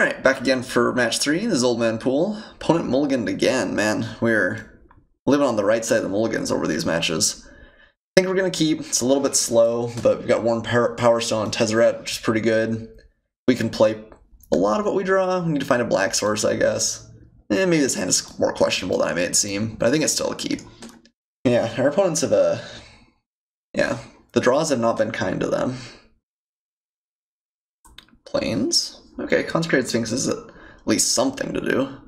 Alright, back again for match 3. This is Oldmanpoole. Opponent mulliganed again, man. We're living on the right side of the mulligans over these matches. I think we're going to keep. It's a little bit slow, but we've got Worn Power Stone and Tezzeret, which is pretty good. We can play a lot of what we draw. We need to find a black source, I guess. Maybe this hand is more questionable than I made it seem, but I think it's still a keep. Yeah, our opponents have yeah, the draws have not been kind to them. Plains? Okay, Consecrated Sphinx is at least something to do.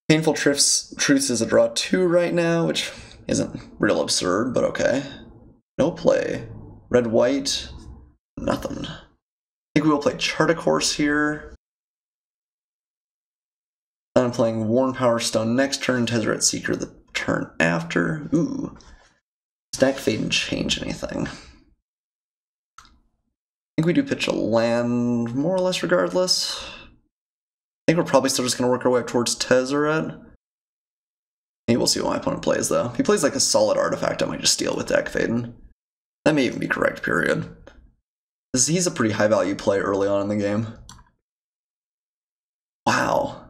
Painful Truths is a draw 2 right now, which isn't real absurd, but okay. No play. Red-white, nothing. I think we will play Chartic Horse here. Then I'm playing Worn Power Stone next turn, Tezzeret Seeker the turn after. Ooh. Stack Fade and change anything. I think we do pitch a land more or less regardless. I think we're probably still just going to work our way up towards Tezzeret. Maybe we'll see what my opponent plays though. If he plays like a solid artifact, I might just steal with Deck Faden. That may even be correct, period. He's a pretty high value play early on in the game. Wow.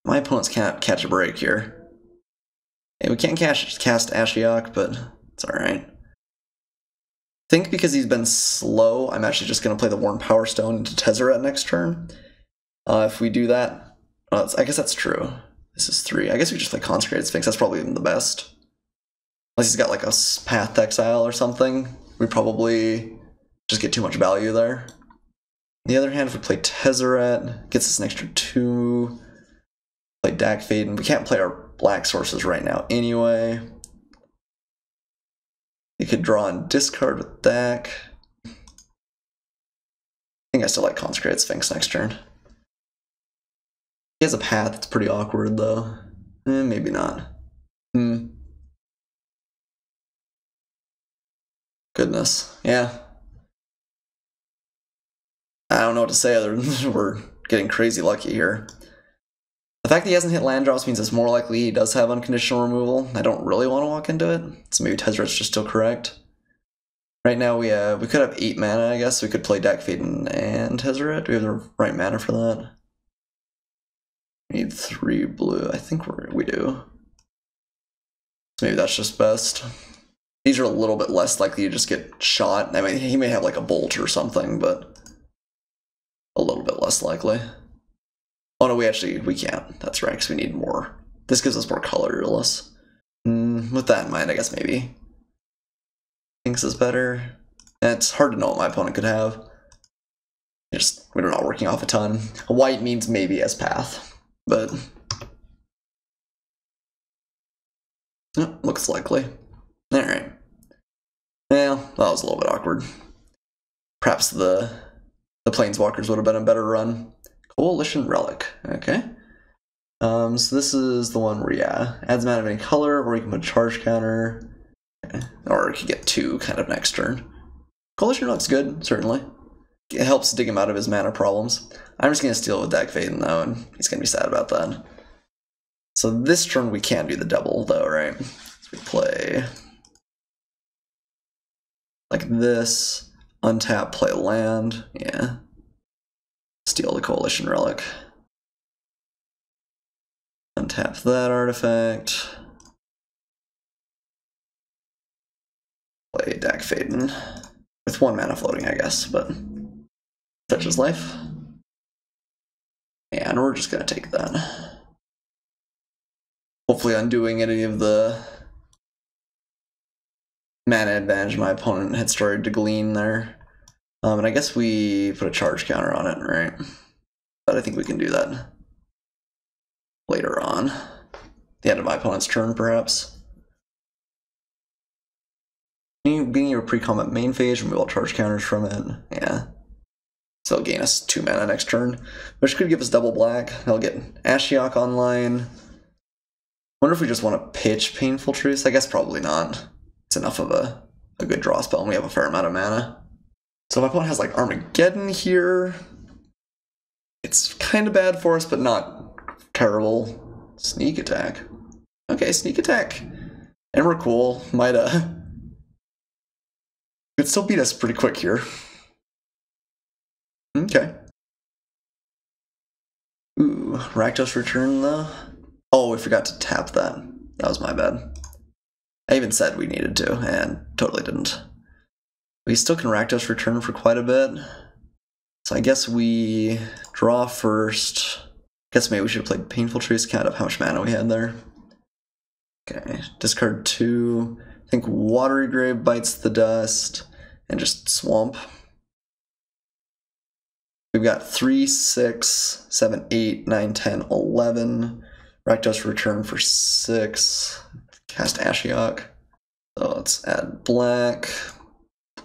My opponents can't catch a break here. Hey, we can't cast Ashiok, but it's alright. I think because he's been slow, I'm actually just going to play the Worn Power Stone into Tezzeret next turn. If we do that, I guess that's true. This is 3. I guess we just play Consecrated Sphinx. That's probably even the best. Unless he's got like a Path to Exile or something, we probably just get too much value there. On the other hand, if we play Tezzeret, gets us an extra 2. Play Dak Faden. We can't play our black sources right now anyway. You could draw and discard with Dak. I think I still like Consecrated Sphinx next turn. He has a path, it's pretty awkward though. Maybe not. Goodness, yeah. I don't know what to say other than we're getting crazy lucky here. The fact that he hasn't hit land drops means it's more likely he does have unconditional removal. I don't really want to walk into it, so maybe Tezzeret's just still correct. Right now we could have 8 mana, I guess. We could play Dak Faden and Tezzeret. Do we have the right mana for that? We need 3 blue. I think we do. So maybe that's just best. These are a little bit less likely to just get shot. I mean, he may have like a bolt or something, but a little bit less likely. Oh no, we can't. That's right, because we need more. This gives us more colorless. With that in mind, I guess maybe Sphinx is better. And it's hard to know what my opponent could have. We're not working off a ton. A white means maybe as path, but looks likely. Alright. Well, that was a little bit awkward. Perhaps the Planeswalkers would have been a better run. Coalition Relic, okay. So this is the one where, yeah, adds mana of any color, or you can put a charge counter, okay. Or you can get 2 kind of next turn. Coalition Relic's good, certainly. It helps dig him out of his mana problems. I'm just going to steal it with Dak Faden though, and he's going to be sad about that. So this turn we can do the double though, right? So we play like this, untap, play land, yeah. Steal the Coalition Relic. Untap that artifact. Play Dak Faden. With 1 mana floating, I guess, but touches life. And we're just gonna take that. Hopefully undoing any of the mana advantage my opponent had started to glean there. And I guess we put a charge counter on it, right? But I think we can do that later on. The end of my opponent's turn, perhaps. Beginning your pre-combat main phase, remove all charge counters from it. Yeah. So it'll gain us 2 mana next turn, which could give us double black. I'll get Ashiok online. Wonder if we just want to pitch Painful Truths? I guess probably not. It's enough of a good draw spell, and we have a fair amount of mana. So my opponent has like Armageddon here. It's kind of bad for us, but not terrible. Sneak attack. Okay, sneak attack. And we're cool. Might Could still beat us pretty quick here. Okay. Ooh, Rakdos return though. Oh, we forgot to tap that. That was my bad. I even said we needed to, and totally didn't. We still can Rakdos return for quite a bit. So I guess we draw first. Guess maybe we should have played Painful Truce, count up how much mana we had there. Okay, discard 2. I think Watery Grave bites the dust, and just Swamp. We've got 3, 6, 7, 8, 9, 10, 11. Rakdos return for 6. Cast Ashiok. So let's add black,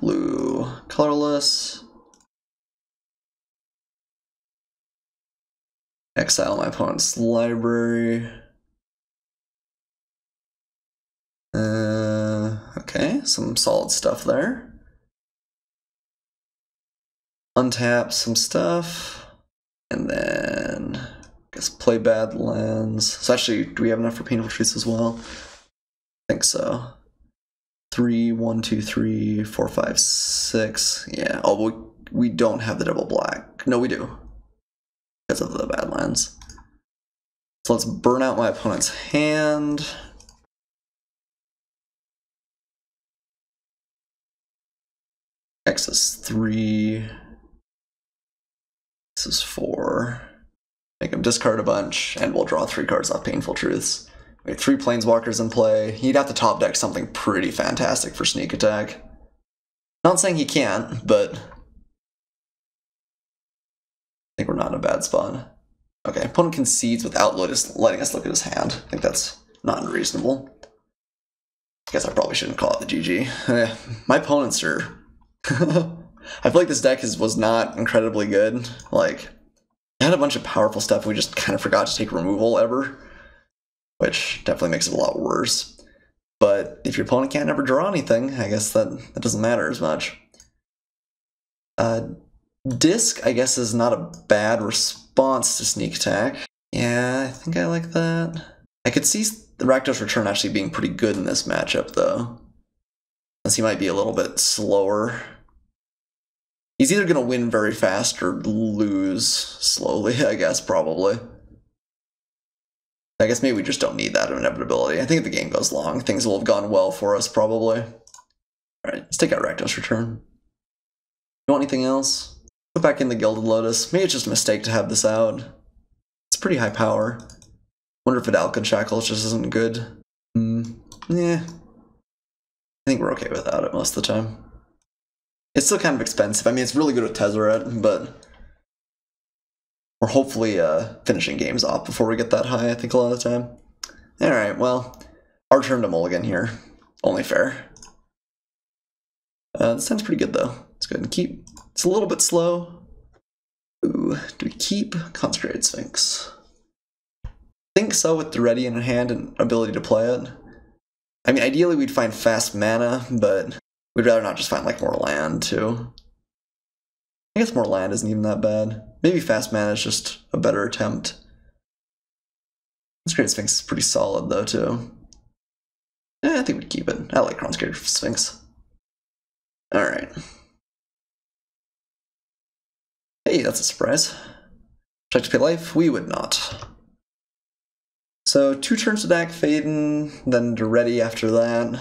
blue, colorless. Exile my opponent's library. Okay, some solid stuff there. Untap some stuff, and then I guess play Badlands. So actually, do we have enough for Painful Truce as well? I think so. 3, 1, 2, 3, 4, 5, 6. Yeah. Oh, we don't have the double black. No, we do. Because of the Badlands. So let's burn out my opponent's hand. X is 3. This is 4. Make him discard a bunch, and we'll draw 3 cards off Painful Truths. We have 3 Planeswalkers in play. He'd have to top deck something pretty fantastic for sneak attack. Not saying he can't, but I think we're not in a bad spot. Okay, opponent concedes without letting us look at his hand. I think that's not unreasonable. I guess I probably shouldn't call it the GG. My opponents are... I feel like this deck was not incredibly good. Like, it had a bunch of powerful stuff, we just kind of forgot to take removal ever, which definitely makes it a lot worse. But if your opponent can't ever draw anything, I guess that doesn't matter as much. Disc, I guess, is not a bad response to sneak attack. Yeah, I think I like that. I could see the Rakdos return actually being pretty good in this matchup, though. Unless he might be a little bit slower. He's either going to win very fast or lose slowly, I guess, probably. I guess maybe we just don't need that inevitability. I think if the game goes long, things will have gone well for us, probably. Alright, let's take out Rakdos return. You want anything else? Put back in the Gilded Lotus. Maybe it's just a mistake to have this out. It's pretty high power. Wonder if Vidalcan Shackles just isn't good. Yeah. I think we're okay without it most of the time. It's still kind of expensive. I mean, it's really good with Tezzeret, but we're hopefully finishing games off before we get that high, I think, a lot of the time. Alright, well, our turn to mulligan here. Only fair. This sounds pretty good, though. Let's go ahead and keep. It's a little bit slow. Ooh, do we keep Consecrated Sphinx? I think so, with the ready in hand and ability to play it. I mean, ideally we'd find fast mana, but we'd rather not just find, like, more land, too. I guess more land isn't even that bad. Maybe fast mana is just a better attempt. Consecrated Sphinx is pretty solid, though, too. I think we'd keep it. I like Consecrated Sphinx. Alright. Hey, that's a surprise. Try to pay life? We would not. So 2 turns to Dak Faden, then to ready after that.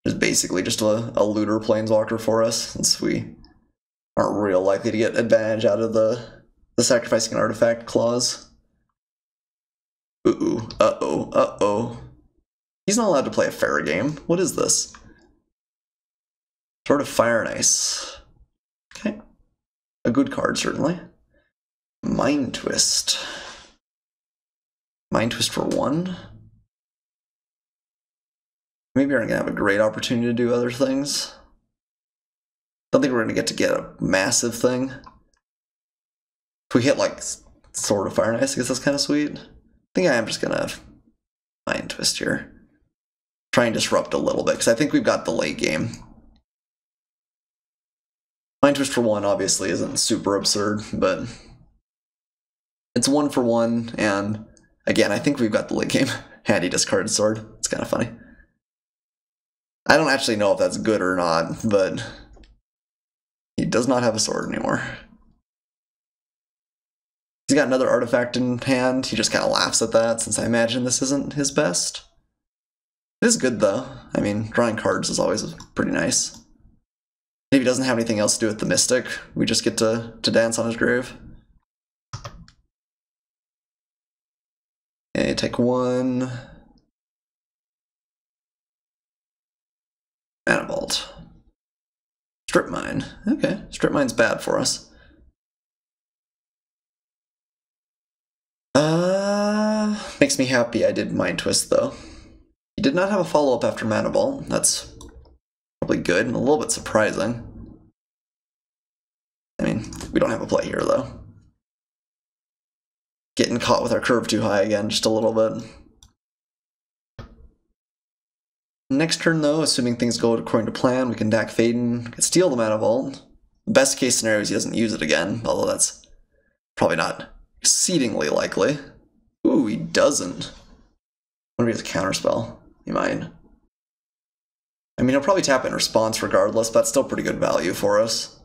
It's basically just a looter planeswalker for us, since we aren't real likely to get advantage out of the sacrificing an artifact clause. Ooh, uh-oh, uh-oh. He's not allowed to play a fair game. What is this? Sort of Fire and Ice. Okay. A good card, certainly. Mind Twist. Mind Twist for 1. Maybe we're going to have a great opportunity to do other things. Don't think we're going to get a massive thing. If we hit, like, Sword of Fire and Ice, I guess that's kind of sweet. I think I am just going to Mind Twist here. Try and disrupt a little bit, because I think we've got the late game. Mind Twist for 1 obviously isn't super absurd, but it's 1 for 1, and again, I think we've got the late game. Handy discarded sword. It's kind of funny. I don't actually know if that's good or not, but he does not have a sword anymore. He's got another artifact in hand. He just kind of laughs at that, since I imagine this isn't his best. It is good, though. I mean, drawing cards is always pretty nice. If he doesn't have anything else to do with the Mystic, we just get to dance on his grave. Okay, take one. Mana Vault. Strip Mine. Okay, Strip Mine's bad for us. Makes me happy I did Mind Twist, though. He did not have a follow-up after Mana Vault. That's probably good and a little bit surprising. I mean, we don't have a play here, though. Getting caught with our curve too high again, just a little bit. Next turn, though, assuming things go according to plan, we can Dak Faden, steal the Mana Vault. Best case scenario is he doesn't use it again, although that's probably not exceedingly likely. Ooh, he doesn't. I wonder if he has a counterspell. He might. I mean, he'll probably tap in response regardless, but that's still pretty good value for us.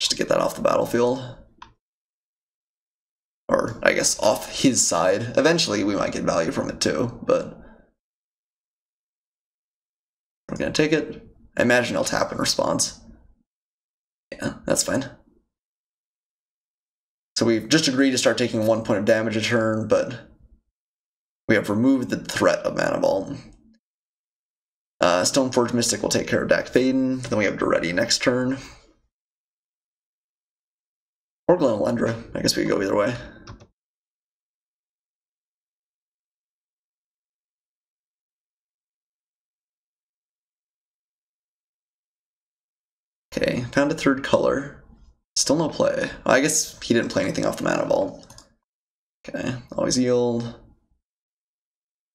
Just to get that off the battlefield. Or, I guess, off his side. Eventually, we might get value from it too, but we're gonna take it. I imagine he'll tap in response. Yeah, that's fine. So we've just agreed to start taking 1 point of damage a turn, but we have removed the threat of Mana Vault. Stoneforge Mystic will take care of Dak Faden. Then we have Duretti next turn. Or Glenalendra. I guess we could go either way. Okay, found a third color. Still no play. Well, I guess he didn't play anything off the Mana Vault. Okay, always yield.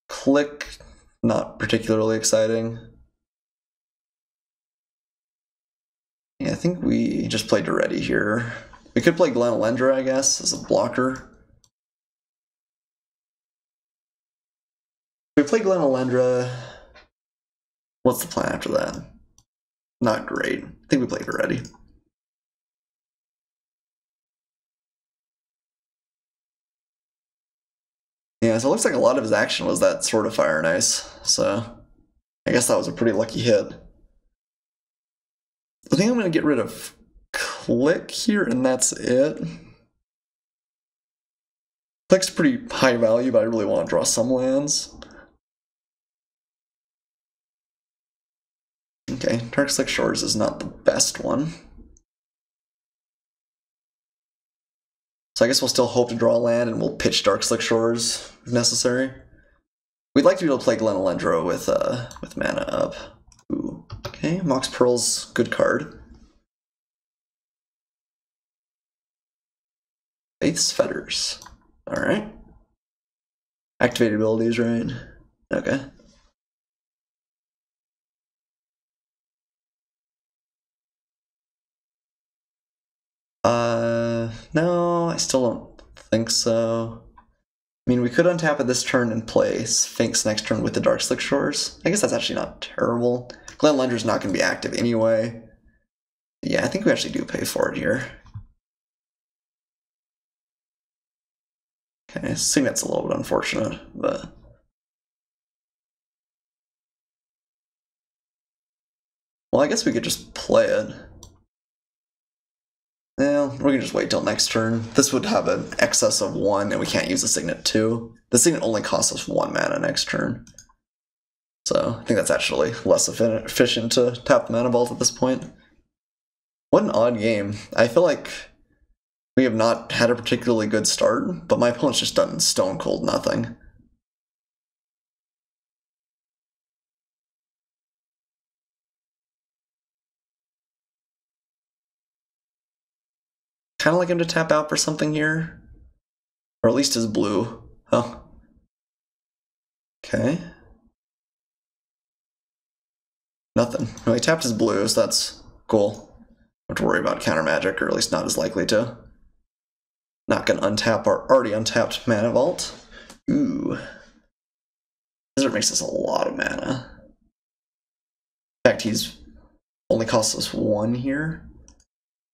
Click, not particularly exciting. Yeah, I think we just played Duretti here. We could play Glenalendra, I guess, as a blocker. If we play Glenalendra, what's the plan after that? Not great. I think we played Duretti. Yeah, so it looks like a lot of his action was that Sword of Fire and Ice, so I guess that was a pretty lucky hit. I think I'm going to get rid of Click here, and that's it. Click's pretty high value, but I really want to draw some lands. Okay, Darkslick Shores is not the best one. So I guess we'll still hope to draw a land, and we'll pitch Darkslick Shores if necessary. We'd like to be able to play Glenalendra with mana up. Ooh, okay, Mox Pearl's good card. Faith's Fetters. Alright. Activated abilities, right? Okay. No, I still don't think so. I mean, we could untap it this turn and play Sphinx next turn with the Darkslick Shores. I guess that's actually not terrible. Glenlendra's not going to be active anyway. Yeah, I think we actually do pay for it here. Okay, Signet's a little bit unfortunate, but... Well, I guess we could just play it. Well, we can just wait till next turn. This would have an excess of 1, and we can't use the Signet 2. The Signet only costs us 1 mana next turn. So, I think that's actually less efficient to tap the Mana Vault at this point. What an odd game. I feel like we have not had a particularly good start, but my opponent's just done stone cold nothing. Kind of like him to tap out for something here. Or at least his blue. Oh. Okay. Nothing. Well, he tapped his blue, so that's cool. Don't have to worry about counter magic, or at least not as likely to. Not gonna untap our already untapped Mana Vault. Ooh. Wizard makes us a lot of mana. In fact, he's only costs us 1 here.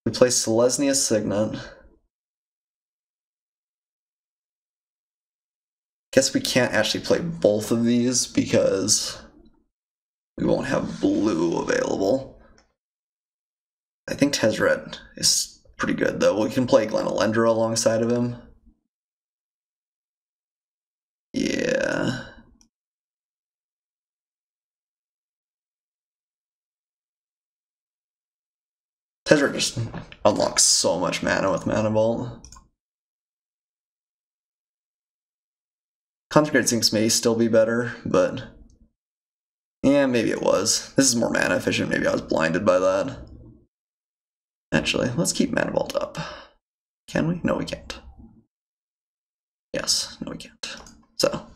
We play Selesnya Signet. Guess we can't actually play both of these because we won't have blue available. I think Tezzeret is pretty good, though. We can play Glenalendra alongside of him. Yeah. Tezzeret just unlocks so much mana with Mana Vault. Consecrated Sphinx may still be better, but yeah, maybe it was. This is more mana efficient. Maybe I was blinded by that. Actually, let's keep Mana Vault up. Can we? No, we can't. Yes, no, we can't. So,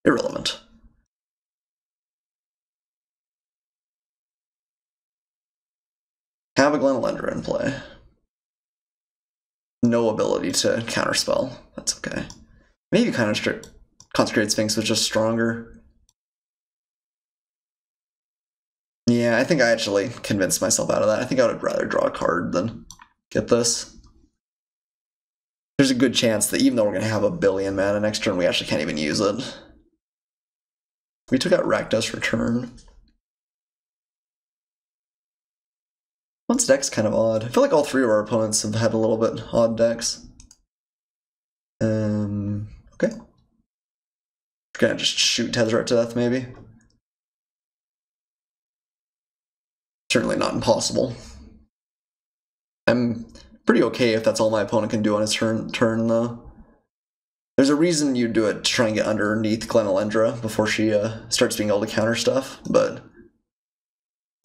irrelevant. Have a Glenalendra in play. No ability to counterspell. That's okay. Maybe Consecrated Sphinx was just stronger. Yeah, I think I actually convinced myself out of that. I think I would rather draw a card than get this. There's a good chance that even though we're going to have a billion mana next turn, we actually can't even use it. We took out Rakdos Return. One's deck's kind of odd. I feel like all 3 of our opponents have had a little bit odd decks. Okay. Gonna just shoot Tezzeret to death, maybe. Certainly not impossible. I'm pretty okay if that's all my opponent can do on his turn though. There's a reason you do it to try and get underneath Glenalendra before she starts being able to counter stuff, but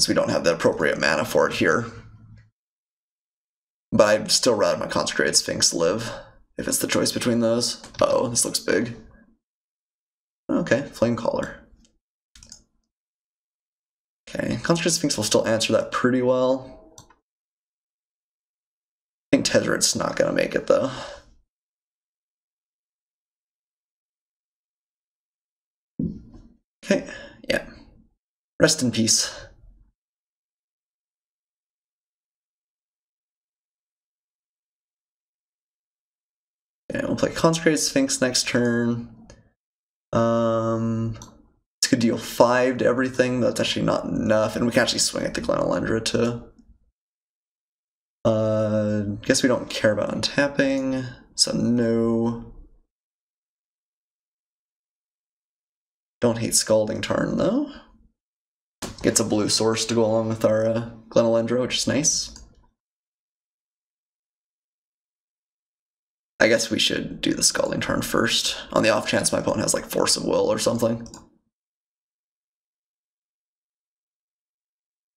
we don't have the appropriate mana for it here. But I'd still rather my Consecrated Sphinx live, if it's the choice between those. Uh-oh, this looks big. Okay, Flame Caller. Okay, Consecrated Sphinx will still answer that pretty well. I think Tezzeret's not gonna make it, though. Okay, yeah. Rest in peace. Okay, we'll play Consecrated Sphinx next turn. This could deal 5 to everything, but that's actually not enough, and we can actually swing at the Glenalendra too. Guess we don't care about untapping, so no. Don't hate Scalding Tarn though. Gets a blue source to go along with our Glenalendra, which is nice. I guess we should do the Scalding Tarn first, on the off chance my opponent has like Force of Will or something.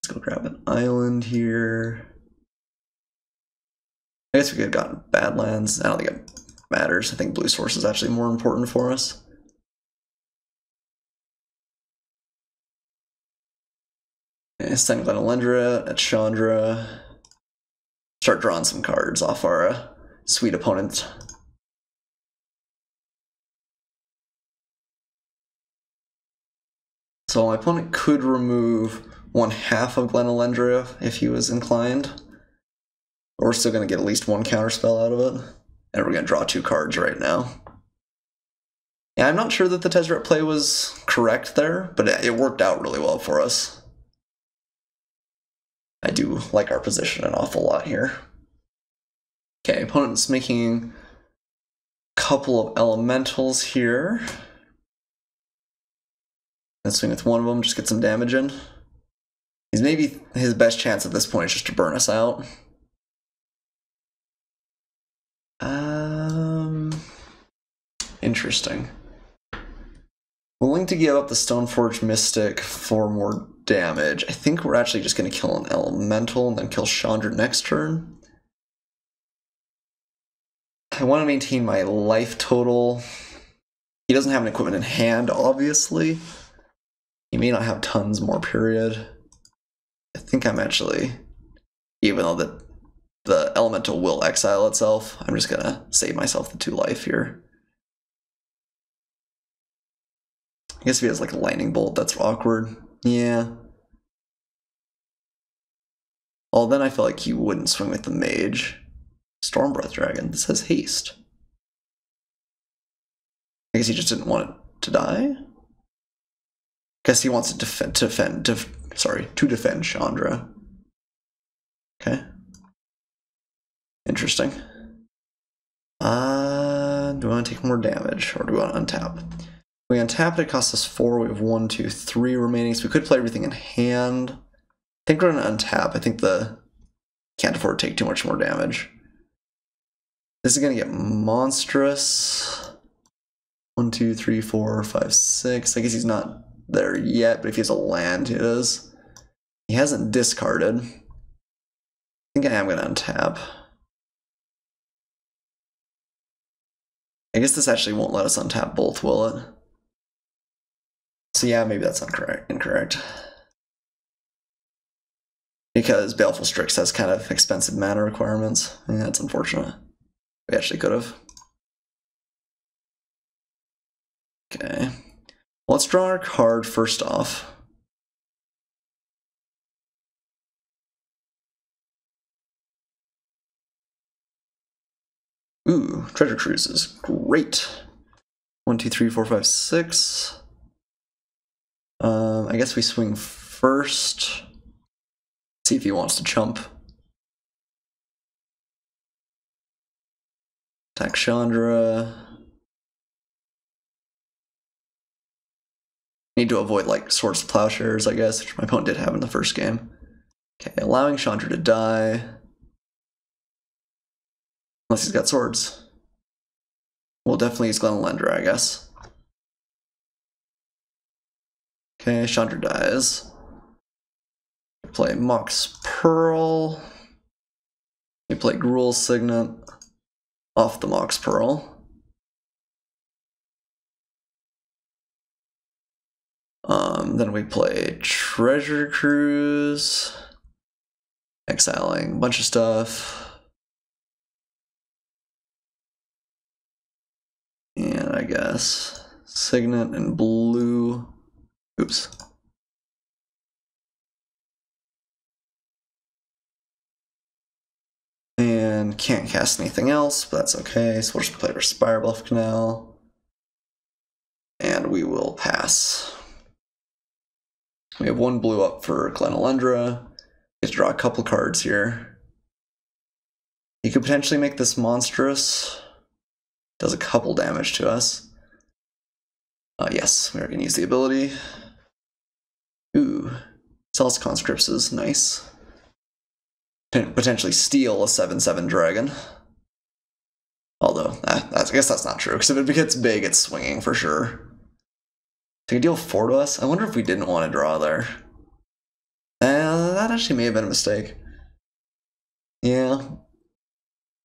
Let's go grab an island here. I guess we could have gotten Badlands. I don't think it matters. I think blue source is actually more important for us. Okay, send Glenalendra at Chandra. Start drawing some cards off our sweet opponent. So my opponent could remove 1/2 of Glenalendra if he was inclined. But we're still going to get at least 1 counterspell out of it. And we're going to draw 2 cards right now. Yeah, I'm not sure that the Tezzeret play was correct there, but it worked out really well for us. I do like our position an awful lot here. Okay, opponent's making a couple of elementals here. Let's swing with one of them, just get some damage in. He's maybe his best chance at this point is just to burn us out. Interesting. Willing to give up the Stoneforge Mystic for more damage. I think we're actually just going to kill an elemental and then kill Chandra next turn. I want to maintain my life total. He doesn't have an equipment in hand, obviously. He may not have tons more, period. I think I'm actually, even though the elemental will exile itself, I'm just going to save myself the 2 life here. I guess if he has like a lightning bolt, that's awkward. Yeah. Well, then I feel like he wouldn't swing with the mage. Storm Breath Dragon. This has haste. I guess he just didn't want it to die? Guess he wants it to defend Chandra. Okay. Interesting. Do we want to take more damage, or do we want to untap? If we untap it, it costs us 4. We have 1, 2, 3 remaining, so we could play everything in hand. I think we're going to untap. I think can't afford to take too much more damage. This is going to get monstrous. 1, 2, 3, 4, 5, 6. I guess he's not there yet, but if he has a land, he is. He hasn't discarded. I think I am going to untap. I guess this actually won't let us untap both, will it? So yeah, maybe that's incorrect. Because Baleful Strix has kind of expensive mana requirements. Yeah, that's unfortunate. We actually could have. Okay. Let's draw our card first off. Ooh, Treasure Cruises. Great. 1, 2, 3, 4, 5, 6. I guess we swing first. See if he wants to chump. Attack Chandra. Need to avoid like Swords to Plowshares, I guess, which my opponent did have in the first game. Okay, allowing Chandra to die. Unless he's got swords. We'll definitely use Glenelendra, I guess. Okay, Chandra dies. We play Mox Pearl. We play Gruul's Signet off the Mox Pearl. Then we play Treasure Cruise. Exiling a bunch of stuff. And I guess Signet and blue. Oops. And can't cast anything else, but that's okay. So we'll just play our Spirebluff Canal. And we will pass. We have 1 blue up for Glenelendra. We have to draw a couple cards here. He could potentially make this monstrous. Does a couple damage to us. Yes, we're going to use the ability. Ooh, Zealous Conscripts is nice. Potentially steal a 7/7 dragon. Although, I guess that's not true, because if it gets big, it's swinging for sure. So you deal 4 to us? I wonder if we didn't want to draw there. That actually may have been a mistake. Yeah.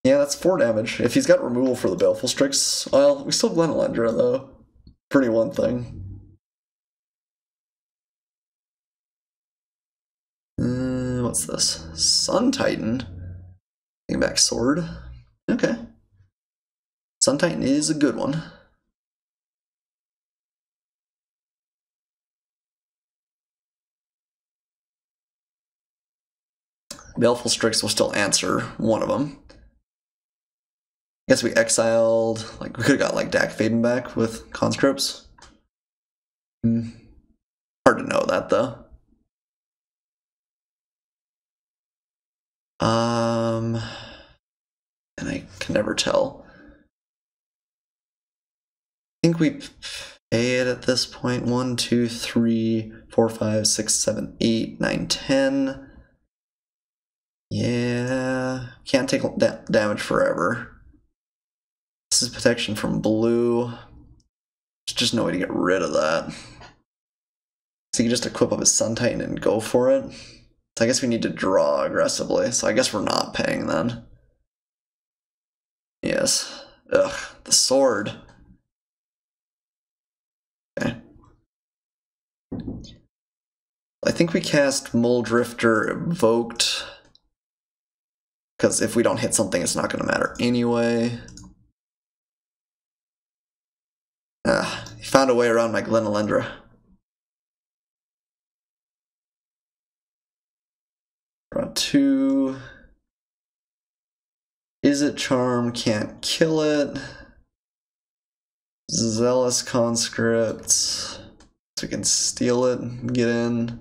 Yeah, that's 4 damage. If he's got removal for the Baleful Strix, well, we still have Glenelendra, though. Pretty one thing. What's this? Sun Titan? Bring back Sword. Okay. Sun Titan is a good one. Baleful Strix will still answer one of them. I guess we exiled, like, we could have got, like, Dak Fadenback with conscripts. Hard to know that, though. And I can never tell. I think we pay it at this point. 1, 2, 3, 4, 5, 6, 7, 8, 9, 10. Yeah, can't take damage forever. This is protection from blue. There's just no way to get rid of that. So you can just equip up his Sun Titan and go for it. So I guess we need to draw aggressively. So I guess we're not paying then. Yes. Ugh, the sword. Okay. I think we cast Muldrifter Evoked. Because if we don't hit something, it's not going to matter anyway. He found a way around my Glenelendra. Draw 2. Is it Charm? Can't kill it. Zealous Conscript. So we can steal it, get in.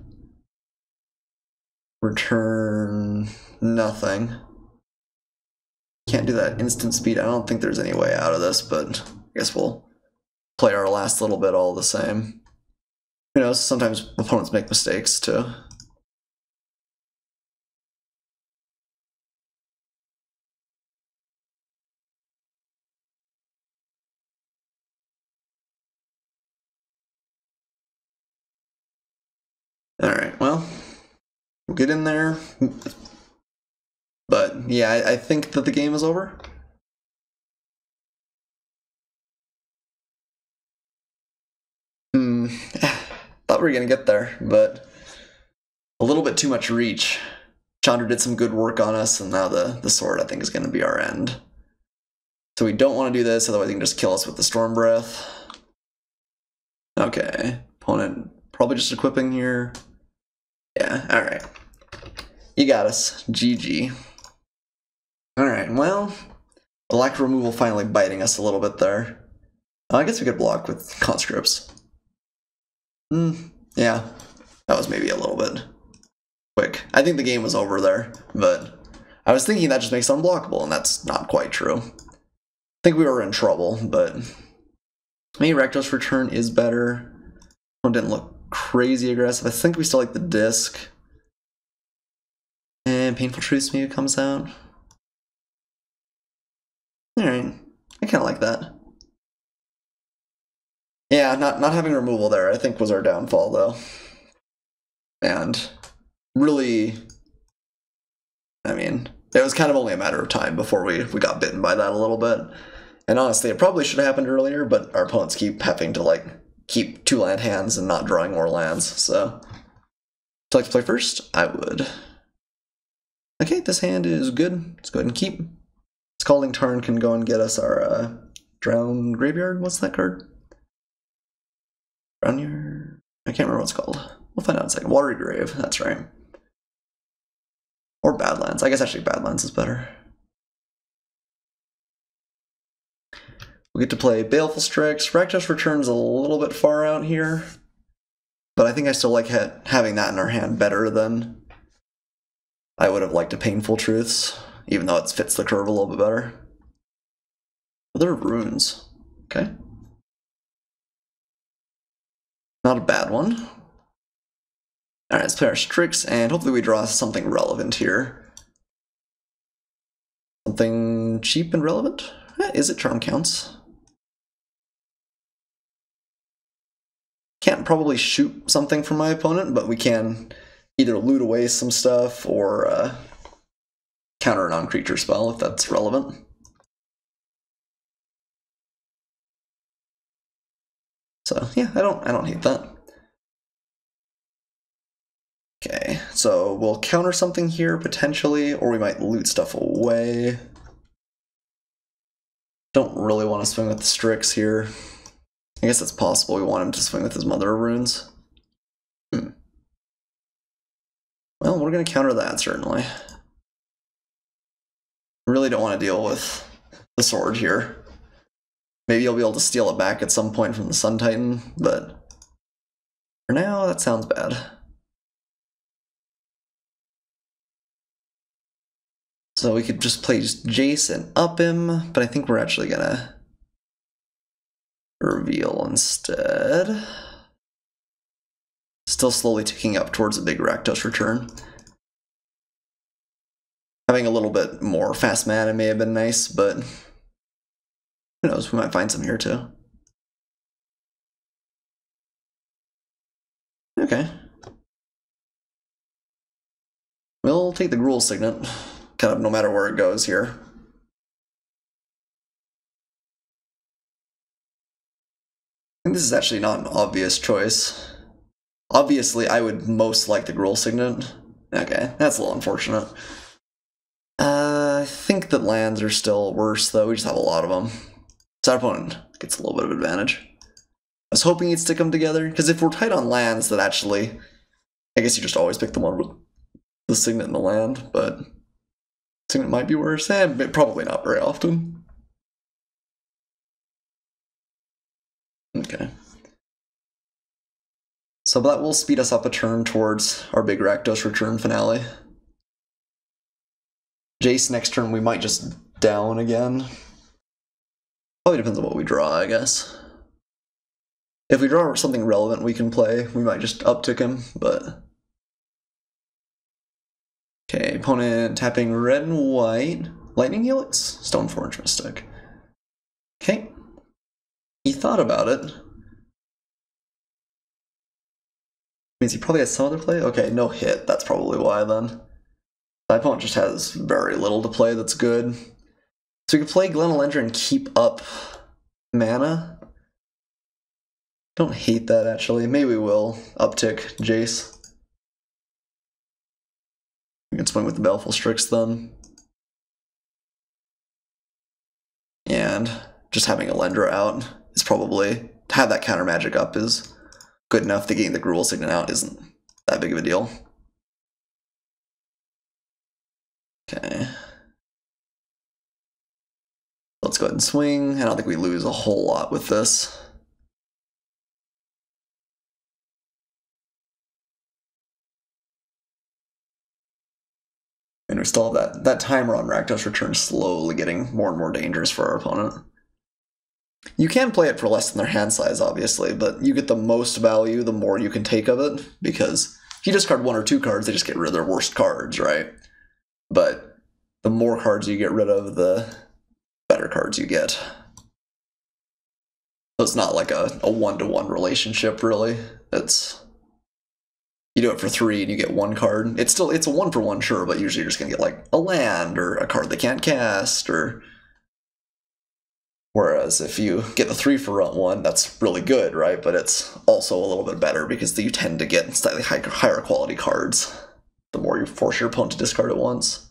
Return nothing. Can't do that instant speed. I don't think there's any way out of this, but I guess we'll play our last little bit all the same. Who knows, sometimes opponents make mistakes too. Alright, well, we'll get in there. But yeah, I think that the game is over. Thought we were gonna get there, but a little bit too much reach. Chandra did some good work on us, and now the sword I think is gonna be our end. So we don't want to do this, otherwise he can just kill us with the Storm Breath. Okay, opponent probably just equipping here. Yeah, alright. You got us. GG. Alright, well, the lack of removal finally biting us a little bit there. I guess we could block with conscripts. Yeah, that was maybe a little bit quick. I think the game was over there, but I was thinking that just makes it unblockable, and that's not quite true. I think we were in trouble, but maybe Rakdos Return is better. One didn't look crazy aggressive. I think we still like the disc. And Painful Truths maybe comes out. Alright, I kinda like that. Yeah, not having removal there, I think, was our downfall, though. And really, I mean, it was kind of only a matter of time before we got bitten by that a little bit. And honestly, it probably should have happened earlier, but our opponents keep having to, like, keep 2-land hands and not drawing more lands, so... Would you like to play first? I would. Okay, this hand is good. Let's go ahead and keep. Scalding Tarn can go and get us our Drown Graveyard. What's that card? Drown your... I can't remember what it's called. We'll find out in a second. Watery Grave, that's right. Or Badlands. I guess actually Badlands is better. We get to play Baleful Strix. Rakdos Returns a little bit far out here, but I think I still like having that in our hand better than I would have liked a Painful Truths, even though it fits the curve a little bit better. Other runes. Okay. Not a bad one. Alright, let's play our Strix, and hopefully we draw something relevant here. Something cheap and relevant? Is it Charm counts? Can't probably shoot something from my opponent, but we can either loot away some stuff or counter a non-creature spell if that's relevant. So yeah, I don't hate that. Okay, so we'll counter something here potentially, or we might loot stuff away. Don't really want to swing with the Strix here. I guess that's possible. We want him to swing with his Mother of Runes. Well, we're going to counter that, certainly. Really don't want to deal with the sword here. Maybe you'll be able to steal it back at some point from the Sun Titan, but for now, that sounds bad. So we could just play Jace and up him, but I think we're actually going to reveal instead. Still slowly ticking up towards a big Rakdos Return. Having a little bit more fast mana may have been nice, but who knows, we might find some here too. Okay. We'll take the Gruul Signet, kind of no matter where it goes here. I think this is actually not an obvious choice. Obviously, I would most like the Gruul Signet. Okay, that's a little unfortunate. I think that lands are still worse, though. We just have a lot of them. So our opponent gets a little bit of advantage. I was hoping he'd stick them together, because if we're tight on lands, that actually... I guess you just always pick the one with the Signet in the land, but... It might be worse. Probably not very often. Okay. So that will speed us up a turn towards our big Rakdos return finale. Jace next turn we might just down again. Probably depends on what we draw, I guess. If we draw something relevant we can play, we might just uptick him, but... Okay, opponent tapping red and white. Lightning Helix? Stoneforge Mystic. Okay. He thought about it. Means he probably has some other play? Okay, no hit. That's probably why then. My opponent just has very little to play that's good. So we could play Glenelendra and keep up mana. Don't hate that actually. Maybe we will uptick Jace. We can swing with the Baleful Strix then. And just having Elendra out is probably, to have that counter magic up is good enough. Getting the Gruul Signet out isn't that big of a deal. Okay. Let's go ahead and swing. I don't think we lose a whole lot with this. And we still have that timer on Rakdos return slowly getting more and more dangerous for our opponent. You can play it for less than their hand size, obviously, but you get the most value the more you can take of it, because if you discard 1 or 2 cards, they just get rid of their worst cards, right? But the more cards you get rid of, the better cards you get. So it's not like a one-to-one relationship, really. It's... You do it for 3 and you get 1 card. It's a 1-for-1, sure, but usually you're just gonna get like a land or a card they can't cast, or... Whereas if you get the 3-for-1, that's really good, right? But it's also a little bit better because you tend to get slightly higher quality cards the more you force your opponent to discard at once.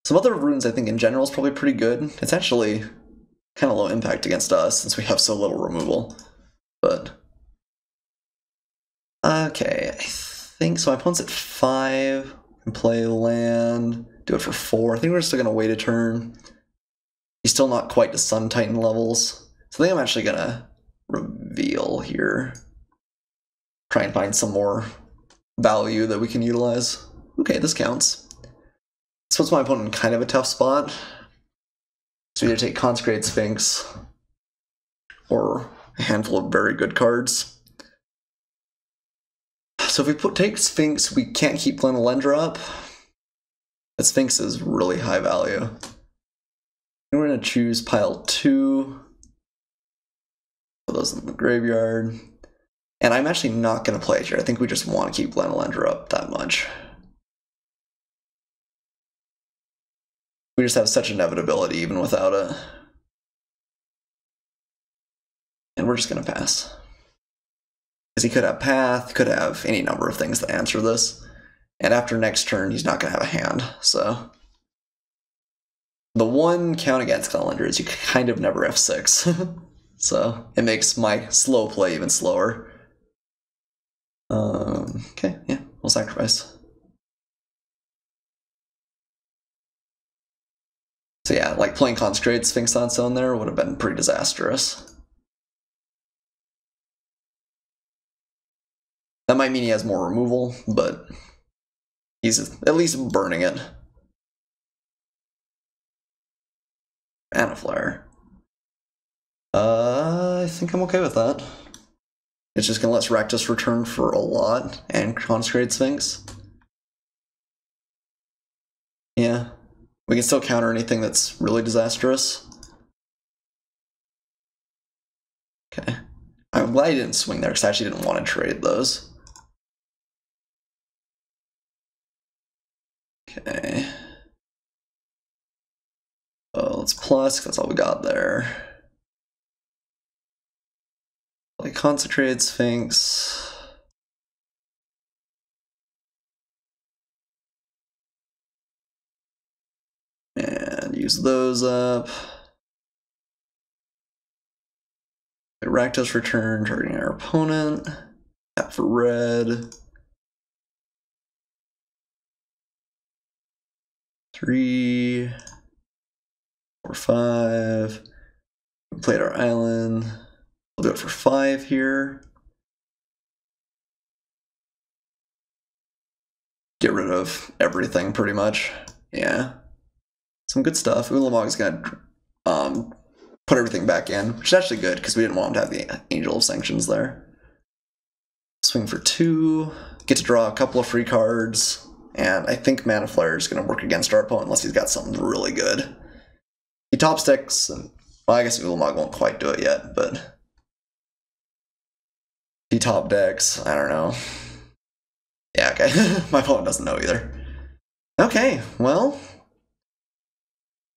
Some other runes I think in general is probably pretty good. It's actually kind of low impact against us since we have so little removal. But... Okay, I think so. My opponent's at 5. And play land. Do it for 4. I think we're still going to wait a turn. He's still not quite to Sun Titan levels. So I think I'm actually going to reveal here. Try and find some more value that we can utilize. Okay, this counts. This puts my opponent in kind of a tough spot. So either take Consecrated Sphinx or a handful of very good cards. So if we take Sphinx, we can't keep Glenelendra up. But Sphinx is really high value. And we're going to choose pile 2. Put those in the graveyard. And I'm actually not going to play it here. I think we just want to keep Glenelendra up that much. We just have such inevitability even without it. And we're just going to pass. Because he could have Path, could have any number of things that answer this. And after next turn, he's not going to have a hand, so... The one count against Glenelendra is you kind of never F6. So, it makes my slow play even slower. Okay, yeah, we'll sacrifice. So yeah, like playing Consecrated Sphinx on its own there would have been pretty disastrous. That might mean he has more removal, but he's at least burning it. Mana Flare. I think I'm okay with that. It's just gonna let Rakdos return for a lot and Consecrated Sphinx. Yeah. We can still counter anything that's really disastrous. Okay. I'm glad he didn't swing there because I actually didn't want to trade those. Okay. Oh, let's plus, that's all we got there. Like Consecrated Sphinx. And use those up. Rakdos return, targeting our opponent. Tap for red. 3, 4, 5. We played our island. We'll do it for 5 here. Get rid of everything, pretty much. Yeah. Some good stuff. Ulamog's gonna put everything back in, which is actually good, because we didn't want him to have the Angel of Sanctions there. Swing for 2. Get to draw a couple of free cards. And I think Mana Flare is going to work against our opponent unless he's got something really good. He top sticks, and well, I guess Ulamog won't quite do it yet, but he top decks, I don't know. Yeah, okay. My opponent doesn't know either. Okay, well,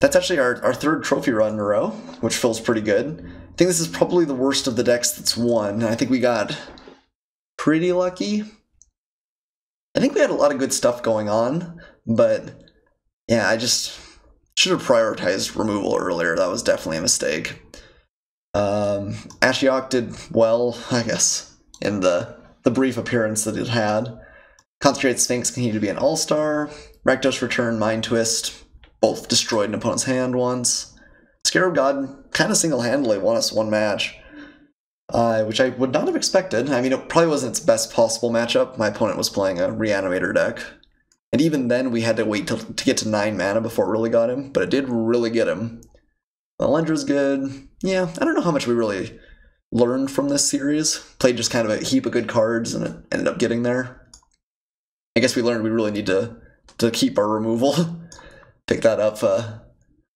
that's actually our 3rd trophy run in a row, which feels pretty good. I think this is probably the worst of the decks that's won. I think we got pretty lucky. I think we had a lot of good stuff going on, but yeah, I just should have prioritized removal earlier. That was definitely a mistake. Ashiok did well, I guess, in the brief appearance that it had. Concentrated Sphinx continued to be an all-star. Rakdos Return, Mind Twist, both destroyed an opponent's hand once. Scarab God kind of single-handedly won us one match. Which I would not have expected. I mean, it probably wasn't its best possible matchup. My opponent was playing a Reanimator deck. And even then, we had to wait to get to 9 mana before it really got him, but it did really get him. The Lendra's good. Yeah, I don't know how much we really learned from this series. Played just kind of a heap of good cards, and it ended up getting there. I guess we learned we really need to keep our removal. Pick that up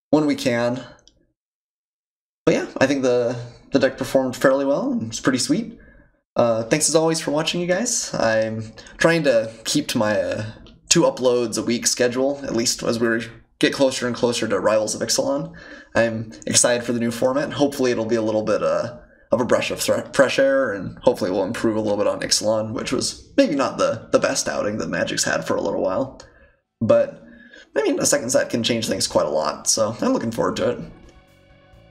when we can. But yeah, I think the deck performed fairly well, and it's pretty sweet. Thanks as always for watching, you guys. I'm trying to keep to my 2 uploads a week schedule, at least as we get closer and closer to Rivals of Ixalan. I'm excited for the new format. Hopefully it'll be a little bit of a breath of fresh air, and hopefully we'll improve a little bit on Ixalan, which was maybe not the best outing that Magic's had for a little while. But, I mean, a second set can change things quite a lot, so I'm looking forward to it.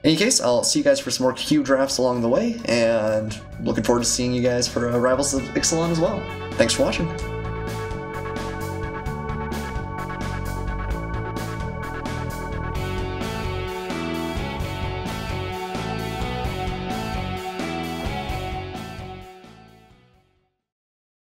In any case, I'll see you guys for some more cube drafts along the way, and looking forward to seeing you guys for Rivals of Ixalan as well. Thanks for watching.